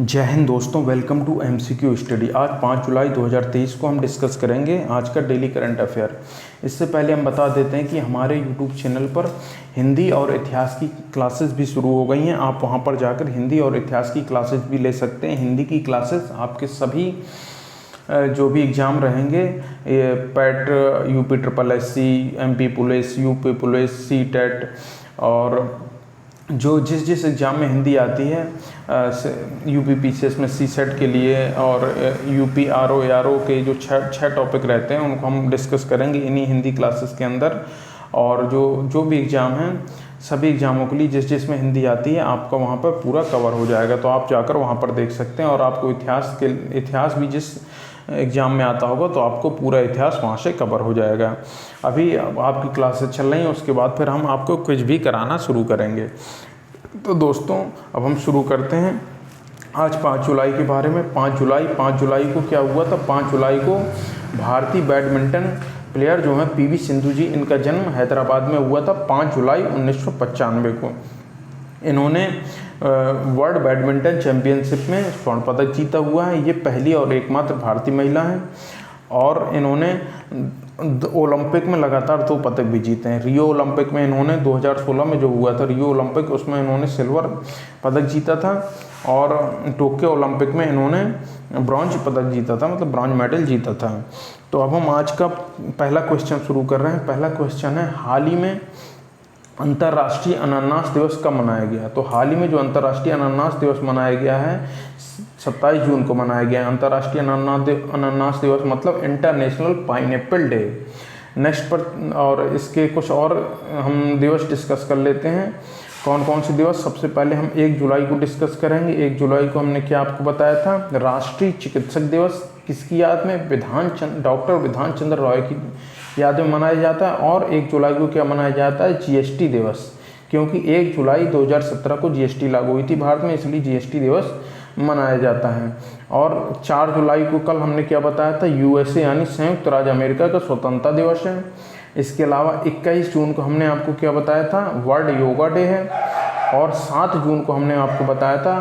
जय हिंद दोस्तों, welcome to MCQ study. आज 5 जुलाई 2023 को हम डिस्कस करेंगे आज का डेली करंट अफेयर। इससे पहले हम बता देते हैं कि हमारे यूट्यूब चैनल पर हिंदी और इतिहास की क्लासेस भी शुरू हो गई हैं। आप वहां पर जाकर हिंदी और इतिहास की क्लासेस भी ले सकते हैं। हिंदी की क्लासेस आपके सभी जो भी एग्ज़ाम रहेंगे, PAT, UP triple SC, MP police, UP police, CTET और जो जिस एग्ज़ाम में हिंदी आती है, यूपी पीसीएस में सीसेट के लिए और यूपी आरओ एआरओ के जो छः टॉपिक रहते हैं उनको हम डिस्कस करेंगे इन्हीं हिंदी क्लासेस के अंदर। और जो भी एग्ज़ाम हैं, सभी एग्ज़ामों के लिए जिस में हिंदी आती है आपका वहाँ पर पूरा कवर हो जाएगा। तो आप जाकर वहाँ पर देख सकते हैं। और आपको इतिहास भी जिस एग्ज़ाम में आता होगा तो आपको पूरा इतिहास वहाँ से कवर हो जाएगा। अभी आपकी क्लासेस चल रही हैं, उसके बाद फिर हम आपको क्विज भी कराना शुरू करेंगे। तो दोस्तों अब हम शुरू करते हैं आज 5 जुलाई के बारे में। 5 जुलाई को क्या हुआ था? 5 जुलाई को भारतीय बैडमिंटन प्लेयर जो हैं पीवी सिंधु जी, इनका जन्म हैदराबाद में हुआ था 5 जुलाई 1995 को। इन्होंने वर्ल्ड बैडमिंटन चैंपियनशिप में स्वर्ण पदक जीता हुआ है। ये पहली और एकमात्र भारतीय महिला हैं और इन्होंने ओलंपिक में लगातार 2 पदक भी जीते हैं। रियो ओलंपिक में इन्होंने 2016 में जो हुआ था रियो ओलंपिक, उसमें इन्होंने सिल्वर पदक जीता था। और टोक्यो ओलंपिक में इन्होंने ब्रॉन्ज पदक जीता था, मतलब ब्रॉन्ज मेडल जीता था। तो अब हम आज का पहला क्वेश्चन शुरू कर रहे हैं। पहला क्वेश्चन है, हाल ही में अंतर्राष्ट्रीय अनानास दिवस कब मनाया गया? तो हाल ही में जो अंतर्राष्ट्रीय अनानास दिवस मनाया गया है 27 जून को मनाया गया है। अंतर्राष्ट्रीय अनानास दिवस मतलब इंटरनेशनल पाइनएप्पल डे। नेक्स्ट पर और इसके कुछ और हम दिवस डिस्कस कर लेते हैं। कौन कौन से दिवस? सबसे पहले हम 1 जुलाई को डिस्कस करेंगे। 1 जुलाई को हमने क्या आपको बताया था? राष्ट्रीय चिकित्सक दिवस। किसकी याद में? डॉक्टर विधान चंद्र रॉय की याद में मनाया जाता है। और 1 जुलाई को क्या मनाया जाता है? जीएसटी दिवस, क्योंकि 1 जुलाई 2017 को जीएसटी लागू हुई थी भारत में, इसलिए जीएसटी दिवस मनाया जाता है। और 4 जुलाई को कल हमने क्या बताया था? यूएसए यानी संयुक्त राज्य अमेरिका का स्वतंत्रता दिवस है। इसके अलावा 21 जून को हमने आपको क्या बताया था? वर्ल्ड योगा डे है। और 7 जून को हमने आपको बताया था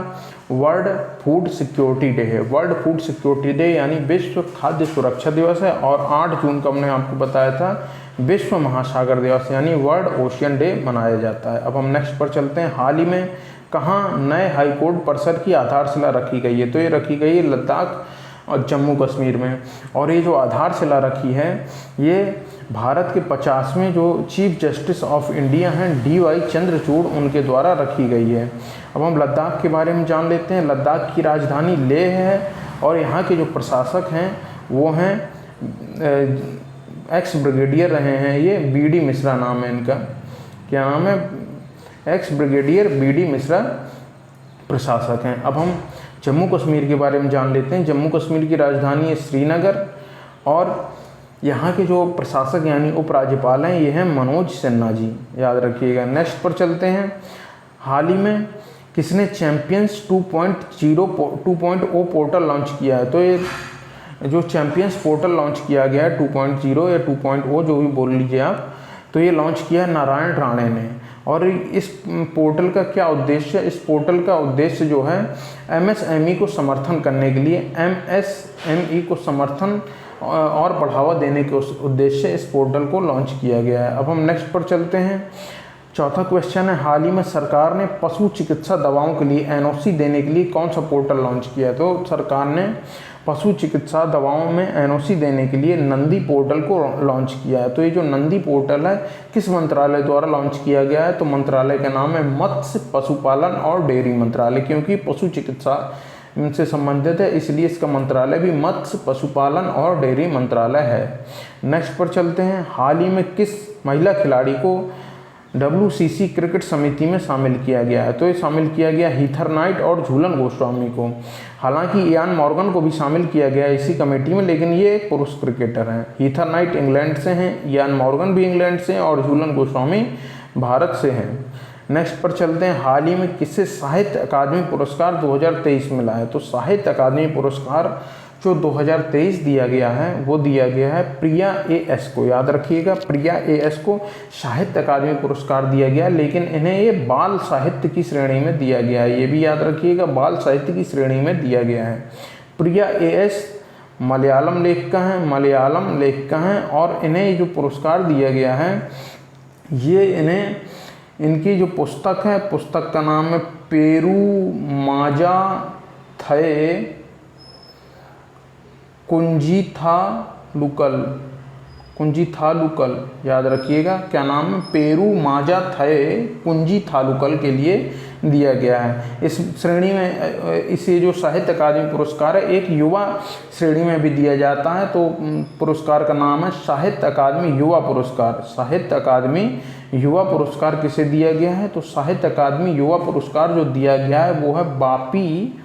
वर्ल्ड फूड सिक्योरिटी डे है। वर्ल्ड फूड सिक्योरिटी डे यानी विश्व खाद्य सुरक्षा दिवस है। और 8 जून को हमने आपको बताया था विश्व महासागर दिवस यानी वर्ल्ड ओशियन डे मनाया जाता है। अब हम नेक्स्ट पर चलते हैं। हाल ही में कहाँ नए हाईकोर्ट परिसर की आधारशिला रखी गई है? तो ये रखी गई है लद्दाख और जम्मू कश्मीर में। और ये जो आधारशिला रखी है ये भारत के 50वें जो चीफ जस्टिस ऑफ इंडिया हैं DY चंद्रचूड़, उनके द्वारा रखी गई है। अब हम लद्दाख के बारे में जान लेते हैं। लद्दाख की राजधानी लेह है और यहाँ के जो प्रशासक हैं वो हैं एक्स ब्रिगेडियर रहे हैं ये BD मिश्रा नाम है इनका। क्या नाम है? एक्स ब्रिगेडियर BD मिश्रा प्रशासक हैं। अब हम जम्मू कश्मीर के बारे में जान लेते हैं। जम्मू कश्मीर की राजधानी है श्रीनगर और यहाँ के जो प्रशासक यानी उपराज्यपाल हैं ये हैं मनोज सिन्हा जी, याद रखिएगा। नेक्स्ट पर चलते हैं। हाल ही में किसने चैंपियंस 2.0 पोर्टल लॉन्च किया है? तो ये जो चैंपियंस पोर्टल लॉन्च किया गया है 2.0 या 2.0 जो भी बोल लीजिए आप, तो ये लॉन्च किया है नारायण राणे ने। और इस पोर्टल का क्या उद्देश्य है? इस पोर्टल का उद्देश्य जो है MSME को समर्थन करने के लिए, MSME को समर्थन और बढ़ावा देने के उस उद्देश्य से इस पोर्टल को लॉन्च किया गया है। अब हम नेक्स्ट पर चलते हैं। चौथा क्वेश्चन है, हाल ही में सरकार ने पशु चिकित्सा दवाओं के लिए NOC देने के लिए कौन सा पोर्टल लॉन्च किया है? तो सरकार ने पशु चिकित्सा दवाओं में NOC देने के लिए नंदी पोर्टल को लॉन्च किया है। तो ये जो नंदी पोर्टल है किस मंत्रालय द्वारा लॉन्च किया गया है? तो मंत्रालय का नाम है मत्स्य पशुपालन और डेयरी मंत्रालय, क्योंकि पशु चिकित्सा इनसे संबंधित है इसलिए इसका मंत्रालय भी मत्स्य पशुपालन और डेयरी मंत्रालय है। नेक्स्ट पर चलते हैं। हाल ही में किस महिला खिलाड़ी को WCC क्रिकेट समिति में शामिल किया गया है? तो ये शामिल किया गया हीथर नाइट और झूलन गोस्वामी को। हालांकि इयान मॉर्गन को भी शामिल किया गया है इसी कमेटी में, लेकिन ये एक पुरुष क्रिकेटर हैं। हीथर नाइट इंग्लैंड से हैं, इयान मॉर्गन भी इंग्लैंड से हैं और झूलन गोस्वामी भारत से हैं। नेक्स्ट पर चलते हैं। हाल ही में किसे साहित्य अकादमी पुरस्कार 2023 मिला है? तो साहित्य अकादमी पुरस्कार जो 2023 दिया गया है वो दिया गया है प्रिया एएस को। याद रखिएगा, प्रिया एएस को साहित्य अकादमी पुरस्कार दिया गया, लेकिन इन्हें ये बाल साहित्य की श्रेणी में दिया गया है। ये भी याद रखिएगा, बाल साहित्य की श्रेणी में दिया गया है। प्रिया एएस मलयालम लेखिका हैं और इन्हें जो पुरस्कार दिया गया है ये इनकी जो पुस्तक है, पुस्तक का नाम है पेरूमाजा थये कुंजिथालुकल। याद रखिएगा, क्या नाम है? पेरूमाजा थये कुंजिथालुकल के लिए दिया गया है। इस श्रेणी में इसे जो साहित्य अकादमी पुरस्कार है एक युवा श्रेणी में भी दिया जाता है, तो पुरस्कार का नाम है साहित्य अकादमी युवा पुरस्कार। साहित्य अकादमी युवा पुरस्कार किसे दिया गया है? तो साहित्य अकादमी युवा पुरस्कार जो दिया गया है वो है बापी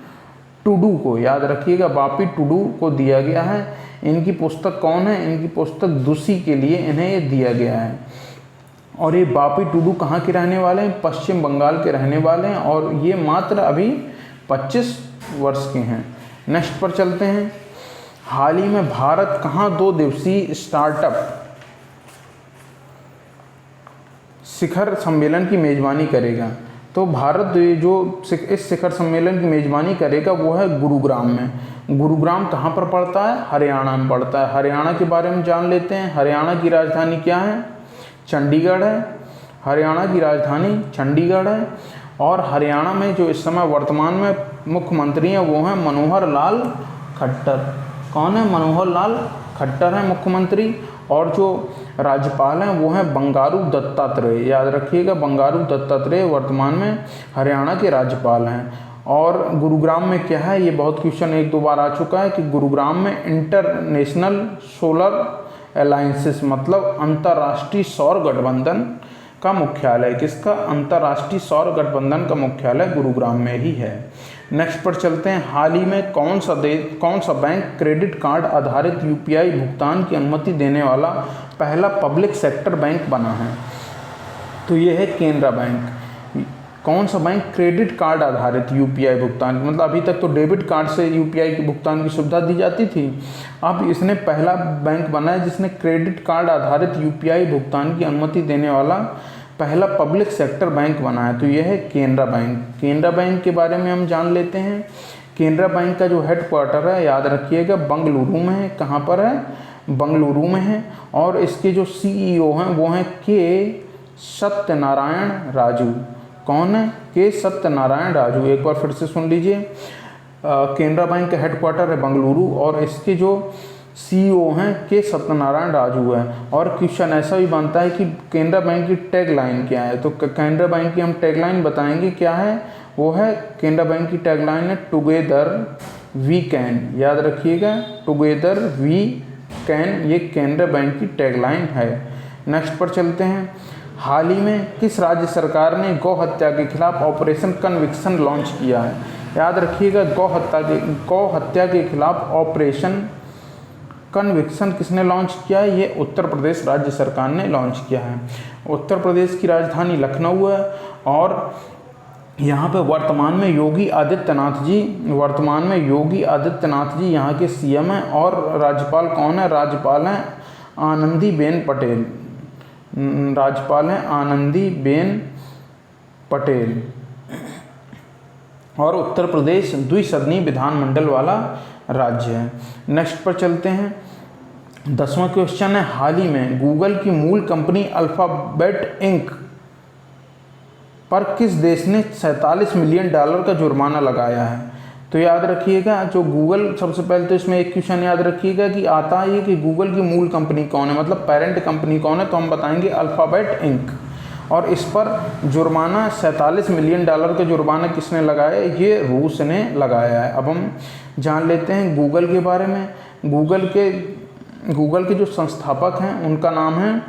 टुडू को। याद रखिएगा, बापी टुडू को दिया गया है। इनकी पुस्तक कौन है? इनकी पुस्तक दूसी के लिए इन्हें ये दिया गया है। और ये बापी टुडू कहाँ के रहने वाले हैं? पश्चिम बंगाल के रहने वाले हैं और ये मात्र अभी 25 वर्ष के हैं। नेक्स्ट पर चलते हैं। हाल ही में भारत कहाँ 2 दिवसीय स्टार्टअप शिखर सम्मेलन की मेज़बानी करेगा? तो भारत जो इस शिखर सम्मेलन की मेज़बानी करेगा वो है गुरुग्राम में। गुरुग्राम कहाँ पर पड़ता है? हरियाणा में पड़ता है। हरियाणा के बारे में जान लेते हैं। हरियाणा की राजधानी क्या है? चंडीगढ़ है। हरियाणा की राजधानी चंडीगढ़ है। और हरियाणा में जो इस समय वर्तमान में मुख्यमंत्री हैं वो हैं मनोहर लाल खट्टर। कौन है? मनोहर लाल खट्टर हैं मुख्यमंत्री। और जो राज्यपाल हैं वो हैं बंगारू दत्तात्रेय। याद रखिएगा, बंगारू दत्तात्रेय वर्तमान में हरियाणा के राज्यपाल हैं। और गुरुग्राम में क्या है? ये बहुत क्वेश्चन 1-2 बार आ चुका है कि गुरुग्राम में इंटरनेशनल सोलर अलायंसेस मतलब अंतर्राष्ट्रीय सौर गठबंधन का मुख्यालय। किसका? अंतर्राष्ट्रीय सौर गठबंधन का मुख्यालय गुरुग्राम में ही है। नेक्स्ट पर चलते हैं। हाल ही में कौन सा बैंक क्रेडिट कार्ड आधारित यूपीआई भुगतान की अनुमति देने वाला पहला पब्लिक सेक्टर बैंक बना है? तो ये है केनरा बैंक। कौन सा बैंक क्रेडिट कार्ड आधारित यूपीआई भुगतान, मतलब अभी तक तो डेबिट कार्ड से यूपीआई की भुगतान की सुविधा दी जाती थी, अब इसने पहला बैंक बनाया जिसने क्रेडिट कार्ड आधारित यूपीआई भुगतान की अनुमति देने वाला पहला पब्लिक सेक्टर बैंक बनाया। तो यह है केनरा बैंक। केनरा बैंक के बारे में हम जान लेते हैं। केनरा बैंक का जो हेडक्वार्टर है याद रखिएगा बंगलुरु में है। कहाँ पर है? बंगलुरु में है। और इसके जो सीईओ हैं वो हैं के सत्यनारायण राजू। कौन है? के सत्यनारायण राजू। एक बार फिर से सुन लीजिए। केनरा बैंक का हेडक्वार्टर है बंगलुरु और इसके जो सीईओ हैं के सत्यनारायण राजू है। और क्वेश्चन ऐसा भी बनता है कि केनरा बैंक की टैगलाइन क्या है? तो केनरा बैंक की हम टैगलाइन बताएंगे क्या है। वो है केनरा बैंक की टैगलाइन है टुगेदर वी कैन। याद रखिएगा, टुगेदर वी कैन, ये केनरा बैंक की टैगलाइन है। नेक्स्ट पर चलते हैं। हाल ही में किस राज्य सरकार ने गौ हत्या के खिलाफ ऑपरेशन कन्विक्शन लॉन्च किया है? याद रखिएगा, गौ हत्या के खिलाफ ऑपरेशन कन्विक्शन किसने लॉन्च किया है? ये उत्तर प्रदेश राज्य सरकार ने लॉन्च किया है। उत्तर प्रदेश की राजधानी लखनऊ है और यहाँ पे वर्तमान में योगी आदित्यनाथ जी यहाँ के सीएम हैं। और राज्यपाल कौन है? राज्यपाल हैं आनंदीबेन पटेल। और उत्तर प्रदेश द्विसदनीय विधानमंडल वाला राज्य है। नेक्स्ट पर चलते हैं। 10वां क्वेश्चन है। हाल ही में गूगल की मूल कंपनी अल्फाबेट इंक पर किस देश ने $47 मिलियन का जुर्माना लगाया है? तो याद रखिएगा, जो गूगल, सबसे पहले तो इसमें एक क्वेश्चन याद रखिएगा कि आता है कि गूगल की मूल कंपनी कौन है, मतलब पेरेंट कंपनी कौन है, तो हम बताएंगे अल्फाबेट इंक। और इस पर जुर्माना $47 मिलियन का जुर्माना किसने लगाया? ये रूस ने लगाया है। अब हम जान लेते हैं गूगल के बारे में। गूगल के जो संस्थापक हैं उनका नाम है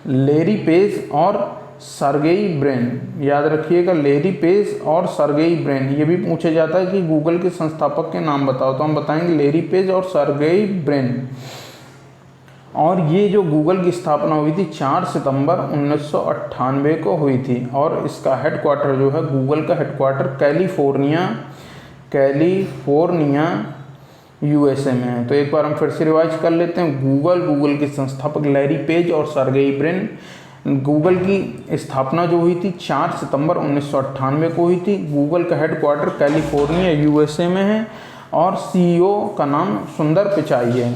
लैरी पेज और सर्गेई ब्रिन। याद रखिएगा, लैरी पेज और सर्गेई ब्रिन। ये भी पूछा जाता है कि गूगल के संस्थापक के नाम बताओ, तो हम बताएंगे लैरी पेज और सर्गेई ब्रिन। और ये जो गूगल की स्थापना हुई थी 4 सितंबर 1998 को हुई थी। और इसका हेडक्वार्टर जो है, गूगल का हेडक्वार्टर कैलिफोर्निया यूएसए में है। तो एक बार हम फिर से रिवाइज कर लेते हैं। गूगल के संस्थापक लैरी पेज और सर्गेई ब्रिन। गूगल की स्थापना जो हुई थी 4 सितंबर 1998 को हुई थी। गूगल का हेडक्वार्टर कैलिफोर्निया यूएसए में है और सीईओ का नाम सुंदर पिचाई है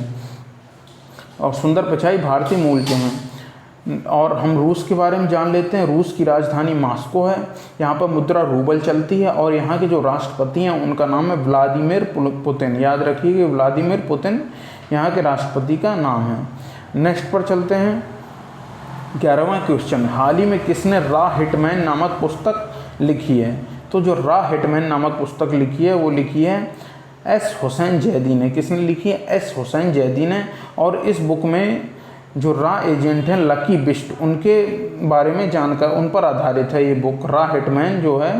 और सुंदर पिचाई भारतीय मूल के हैं। और हम रूस के बारे में जान लेते हैं। रूस की राजधानी मॉस्को है। यहाँ पर मुद्रा रूबल चलती है और यहाँ के जो राष्ट्रपति हैं उनका नाम है व्लादिमीर पुतिन। याद रखिए व्लादिमीर पुतिन यहाँ के राष्ट्रपति का नाम है। नेक्स्ट पर चलते हैं। 11वां क्वेश्चन, हाल ही में किसने रा हिटमैन नामक पुस्तक लिखी है? तो जो रा हिटमैन नामक पुस्तक लिखी है वो लिखी है एस हुसैन जैदी ने। किसने लिखी है? एस हुसैन जैदी ने। और इस बुक में जो रा एजेंट हैं लकी बिस्ट, उनके बारे में जानकर उन पर आधारित है ये बुक। रा हिटमैन जो है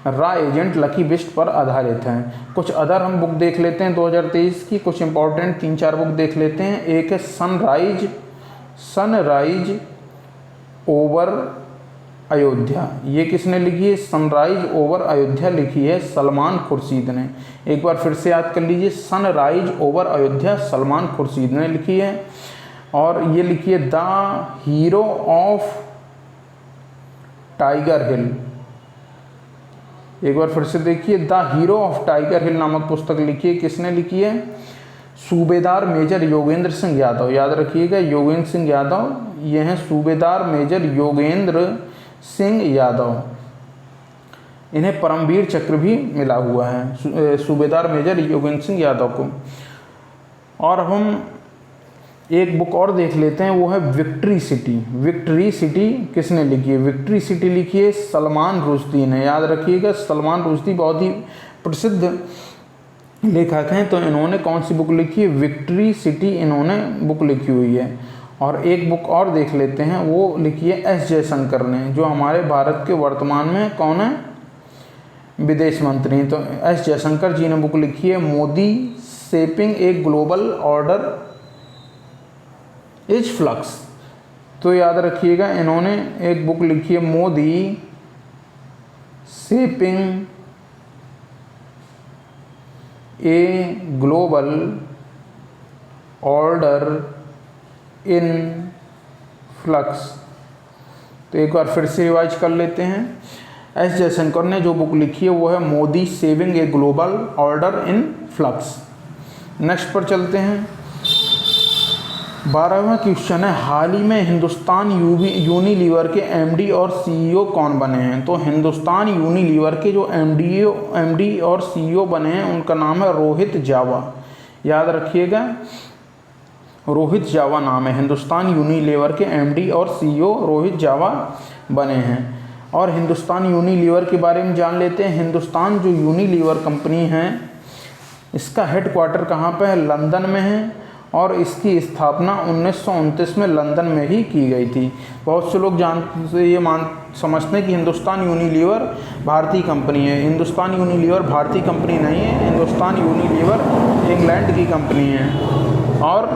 रा एजेंट लकी बिस्ट पर आधारित है। कुछ अदर हम बुक देख लेते हैं 2023 की, कुछ इंपॉर्टेंट 3-4 बुक देख लेते हैं। एक है सनराइज ओवर अयोध्या। ये किसने लिखी है? सनराइज ओवर अयोध्या लिखी है सलमान खुर्शीद ने। एक बार फिर से याद कर लीजिए, सनराइज ओवर अयोध्या सलमान खुर्शीद ने लिखी है। और ये लिखी है द हीरो ऑफ टाइगर हिल। एक बार फिर से देखिए, द हीरो ऑफ टाइगर हिल नामक पुस्तक लिखी है। किसने लिखी है? सूबेदार मेजर योगेंद्र सिंह यादव। याद रखिएगा योगेंद्र सिंह यादव, ये हैं सूबेदार मेजर योगेंद्र सिंह यादव। इन्हें परमवीर चक्र भी मिला हुआ है, सूबेदार मेजर योगेंद्र सिंह यादव को। और हम एक बुक और देख लेते हैं, वो है विक्ट्री सिटी। विक्ट्री सिटी किसने लिखी है? विक्ट्री सिटी लिखी है सलमान रुश्दी ने। याद रखिएगा सलमान रुश्दी बहुत ही प्रसिद्ध लेखक हैं। तो इन्होंने कौन सी बुक लिखी है? विक्ट्री सिटी इन्होंने बुक लिखी हुई है। और एक बुक और देख लेते हैं, वो लिखी है एस जयशंकर ने, जो हमारे भारत के वर्तमान में कौन है? विदेश मंत्री। तो एस जयशंकर जी ने बुक लिखी है Modi shaping a global order is flux. तो याद रखिएगा इन्होंने एक बुक लिखी है Modi shaping a global order in flux. तो एक बार फिर से रिवाइज कर लेते हैं। एस जयशंकर ने जो बुक लिखी है वो है Modi saving a global order in flux. Next पर चलते हैं। 12वां क्वेश्चन है, हाल ही में हिंदुस्तान यूनिलीवर के एमडी और सीईओ कौन बने हैं? तो हिंदुस्तान यूनिलीवर के जो एमडी और सीईओ बने हैं उनका नाम है रोहित जावा। याद रखिएगा रोहित जावा नाम है। हिंदुस्तान यूनिलीवर के एमडी और सीईओ रोहित जावा बने हैं। और हिंदुस्तान यूनिलीवर के बारे में जान लेते हैं। हिंदुस्तान जो यूनिलीवर कंपनी है इसका हेडक्वार्टर कहाँ पे है? लंदन में है। और इसकी स्थापना 1929 में लंदन में ही की गई थी। बहुत से लोग समझते हैं कि हिंदुस्तान यूनिलीवर भारतीय कंपनी है। हिंदुस्तान यूनिलीवर भारतीय कंपनी नहीं है, हिंदुस्तान यूनिलीवर इंग्लैंड की कंपनी है। और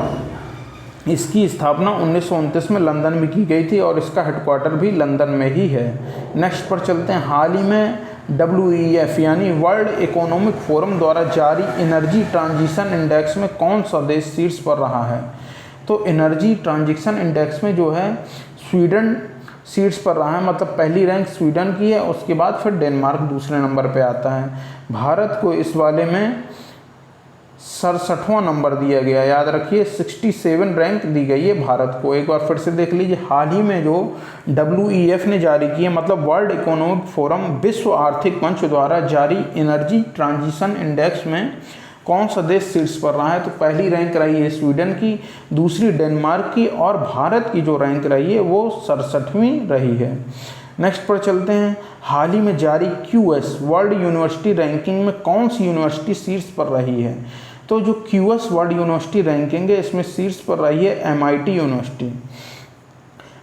इसकी स्थापना 1929 में लंदन में की गई थी और इसका हेडक्वार्टर भी लंदन में ही है। नेक्स्ट पर चलते हैं। हाल ही में WEF यानी वर्ल्ड इकोनॉमिक फोरम द्वारा जारी एनर्जी ट्रांजिशन इंडेक्स में कौन सा देश शीर्ष पर रहा है? तो एनर्जी ट्रांजिशन इंडेक्स में जो है स्वीडन शीर्ष पर रहा है, मतलब पहली रैंक स्वीडन की है, उसके बाद फिर डेनमार्क दूसरे नंबर पे आता है। भारत को इस वाले में 67वां नंबर दिया गया। याद रखिए 67 रैंक दी गई है भारत को। एक बार फिर से देख लीजिए, हाल ही में जो WEF ने जारी की है, मतलब वर्ल्ड इकोनॉमिक फोरम विश्व आर्थिक मंच द्वारा जारी एनर्जी ट्रांजिशन इंडेक्स में कौन सा देश शीर्ष पर रहा है? तो पहली रैंक रही है स्वीडन की, दूसरी डेनमार्क की और भारत की जो रैंक रही है वो 67वीं रही है। नेक्स्ट पर चलते हैं। हाल ही में जारी QS वर्ल्ड यूनिवर्सिटी रैंकिंग में कौन सी यूनिवर्सिटी शीर्ष पर रही है? तो जो QS वर्ल्ड यूनिवर्सिटी रैंकिंग है इसमें शीर्ष पर रही है MIT यूनिवर्सिटी।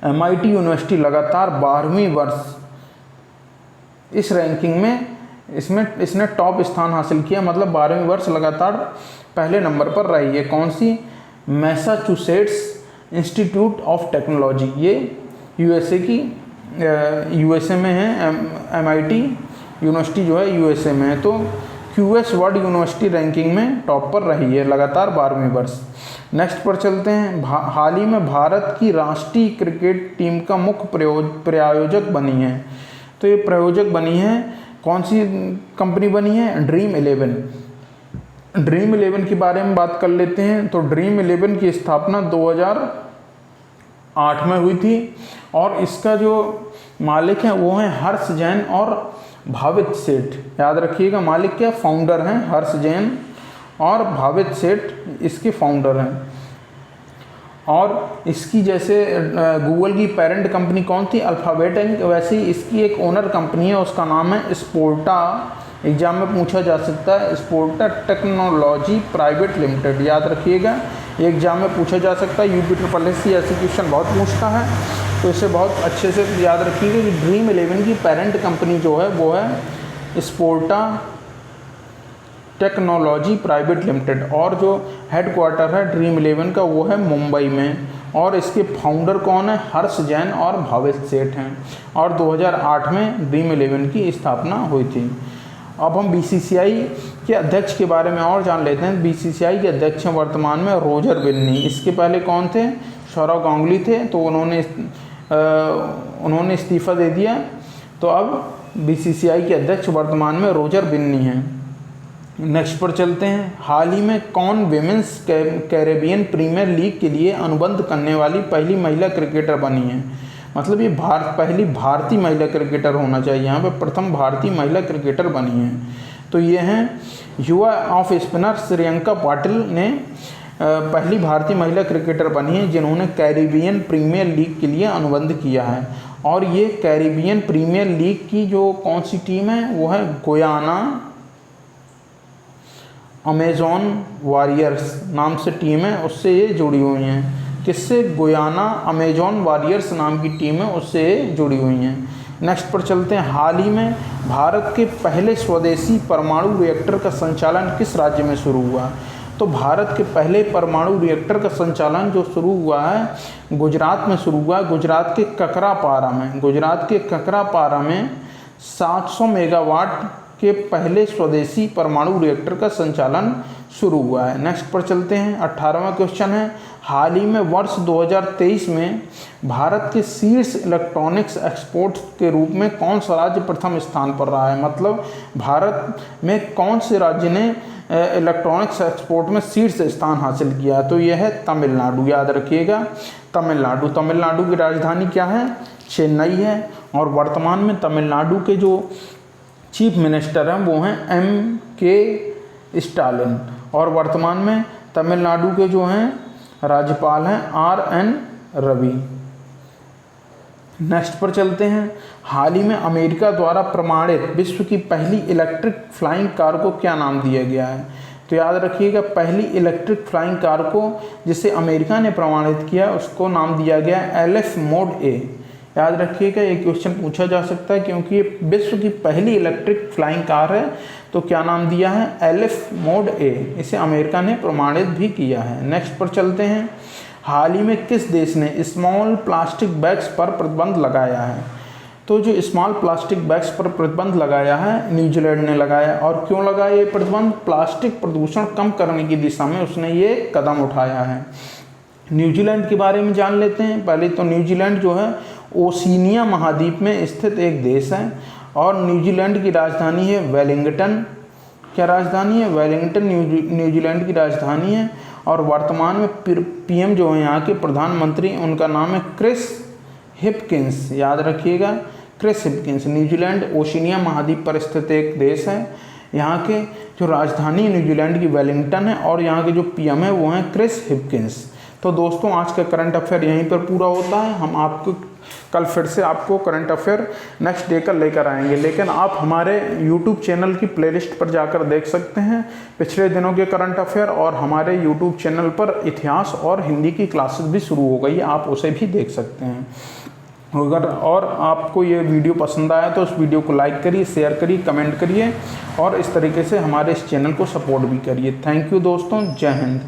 MIT यूनिवर्सिटी लगातार 12वीं वर्ष इस रैंकिंग में इसने टॉप स्थान हासिल किया, मतलब 12वीं वर्ष लगातार पहले नंबर पर रही है। कौन सी? Massachusetts Institute of Technology. ये USA में है। MIT यूनिवर्सिटी जो है USA में है। तो QS वर्ल्ड यूनिवर्सिटी रैंकिंग में टॉप पर रही है लगातार 12वें वर्ष। नेक्स्ट पर चलते हैं। हाल ही में भारत की राष्ट्रीय क्रिकेट टीम का मुख्य प्रायोजक बनी है। तो ये प्रायोजक बनी है, कौन सी कंपनी बनी है? ड्रीम 11। ड्रीम 11 के बारे में बात कर लेते हैं। तो ड्रीम 11 की स्थापना 2008 में हुई थी और इसका जो मालिक हैं वो हैं हर्ष जैन और भावित सेठ। याद रखिएगा, मालिक क्या? फाउंडर हैं हर्ष जैन और भावित सेठ इसके फाउंडर हैं। और इसकी जैसे गूगल की पेरेंट कंपनी कौन थी? अल्फ़ाबेट है। वैसे ही इसकी एक ओनर कंपनी है, उसका नाम है स्पोर्टा। एग्जाम में पूछा जा सकता है, स्पोर्टा टेक्नोलॉजी प्राइवेट लिमिटेड। याद रखिएगा, एग्जाम में पूछा जा सकता है। UP-SSC ऐसे क्वेश्चन बहुत पूछता है, तो इसे बहुत अच्छे से याद रखिएगा कि ड्रीम 11 की पेरेंट कंपनी जो है वो है स्पोर्टा टेक्नोलॉजी प्राइवेट लिमिटेड और जो हेडक्वार्टर है ड्रीम 11 का वो है मुंबई में। और इसके फाउंडर कौन है? हर्ष जैन और भावित सेठ हैं। और 2008 में ड्रीम 11 की स्थापना हुई थी। अब हम BCCI के अध्यक्ष के बारे में और जान लेते हैं। BCCI के अध्यक्ष हैं वर्तमान में रोजर बिन्नी। इसके पहले कौन थे? सौरव गांगुली थे, तो उन्होंने इस्तीफ़ा दे दिया। तो अब BCCI के अध्यक्ष वर्तमान में रोजर बिन्नी हैं। नेक्स्ट पर चलते हैं। हाल ही में कौन विमेंस कैरेबियन प्रीमियर लीग के लिए अनुबंध करने वाली पहली महिला क्रिकेटर बनी है? मतलब ये पहली भारतीय महिला क्रिकेटर होना चाहिए, यहाँ पे प्रथम भारतीय महिला क्रिकेटर बनी है। तो ये हैं युवा ऑफ स्पिनर श्रियंका पाटिल ने पहली भारतीय महिला क्रिकेटर बनी है जिन्होंने कैरेबियन प्रीमियर लीग के लिए अनुबंध किया है। और ये कैरेबियन प्रीमियर लीग की जो कौन सी टीम है वो है गुयाना अमेजॉन वॉरियर्स नाम से टीम है, उससे ये जुड़ी हुई हैं। किससे? गुयाना अमेजॉन वॉरियर्स नाम की टीम है, उससे ये जुड़ी हुई हैं। नेक्स्ट पर चलते हैं। हाल ही में भारत के पहले स्वदेशी परमाणु रिएक्टर का संचालन किस राज्य में शुरू हुआ? तो भारत के पहले परमाणु रिएक्टर का संचालन जो शुरू हुआ है गुजरात में शुरू हुआ है। गुजरात के ककरापारा में। गुजरात के ककरापारा में 700 मेगावाट के पहले स्वदेशी परमाणु रिएक्टर का संचालन शुरू हुआ है। नेक्स्ट पर चलते हैं। 18वां क्वेश्चन है। हाल ही में वर्ष 2023 में भारत के शीर्ष इलेक्ट्रॉनिक्स एक्सपोर्ट के रूप में कौन सा राज्य प्रथम स्थान पर रहा है? मतलब भारत में कौन से राज्य ने इलेक्ट्रॉनिक्स एक्सपोर्ट में शीर्ष स्थान हासिल किया? तो यह है तमिलनाडु। याद रखिएगा, तमिलनाडु। तमिलनाडु की राजधानी क्या है? चेन्नई है। और वर्तमान में तमिलनाडु के जो चीफ मिनिस्टर हैं वो हैं M.K. स्टालिन। और वर्तमान में तमिलनाडु के जो हैं राज्यपाल हैं R.N. रवि। नेक्स्ट पर चलते हैं। हाल ही में अमेरिका द्वारा प्रमाणित विश्व की पहली इलेक्ट्रिक फ्लाइंग कार को क्या नाम दिया गया है? तो याद रखिएगा, पहली इलेक्ट्रिक फ्लाइंग कार को जिसे अमेरिका ने प्रमाणित किया उसको नाम दिया गया LF मोड A। याद रखिएगा, ये क्वेश्चन पूछा जा सकता है क्योंकि ये विश्व की पहली इलेक्ट्रिक फ्लाइंग कार है। तो क्या नाम दिया है? LF mode A। इसे अमेरिका ने प्रमाणित भी किया है। नेक्स्ट पर चलते हैं। हाल ही में किस देश ने स्मॉल प्लास्टिक बैग्स पर प्रतिबंध लगाया है? तो जो स्मॉल प्लास्टिक बैग्स पर प्रतिबंध लगाया है न्यूजीलैंड ने लगाया। और क्यों लगाया ये प्रतिबंध? प्लास्टिक प्रदूषण कम करने की दिशा में उसने ये कदम उठाया है। न्यूजीलैंड के बारे में जान लेते हैं। पहले तो न्यूजीलैंड जो है ओशिनिया महाद्वीप में स्थित एक देश है और न्यूजीलैंड की राजधानी है वेलिंगटन। क्या राजधानी है? वेलिंगटन न्यूजीलैंड की राजधानी है। और वर्तमान में PM जो है यहाँ के प्रधानमंत्री, उनका नाम है क्रिस हिपकिंस। याद रखिएगा, क्रिस हिपकिंस। न्यूजीलैंड ओशिनिया महाद्वीप पर स्थित एक देश है। यहाँ के जो राजधानी न्यूजीलैंड की वेलिंगटन है और यहाँ के जो PM है वो हैं क्रिस हिपकिंस। तो दोस्तों, आज का करंट अफेयर यहीं पर पूरा होता है। हम आपको कल फिर से आपको करंट अफेयर नेक्स्ट डे का लेकर आएंगे, लेकिन आप हमारे YouTube चैनल की प्लेलिस्ट पर जाकर देख सकते हैं पिछले दिनों के करंट अफेयर। और हमारे YouTube चैनल पर इतिहास और हिंदी की क्लासेस भी शुरू हो गई है, आप उसे भी देख सकते हैं। अगर और आपको ये वीडियो पसंद आया तो उस वीडियो को लाइक करिए, शेयर करिए, कमेंट करिए और इस तरीके से हमारे इस चैनल को सपोर्ट भी करिए। थैंक यू दोस्तों, जय हिंद।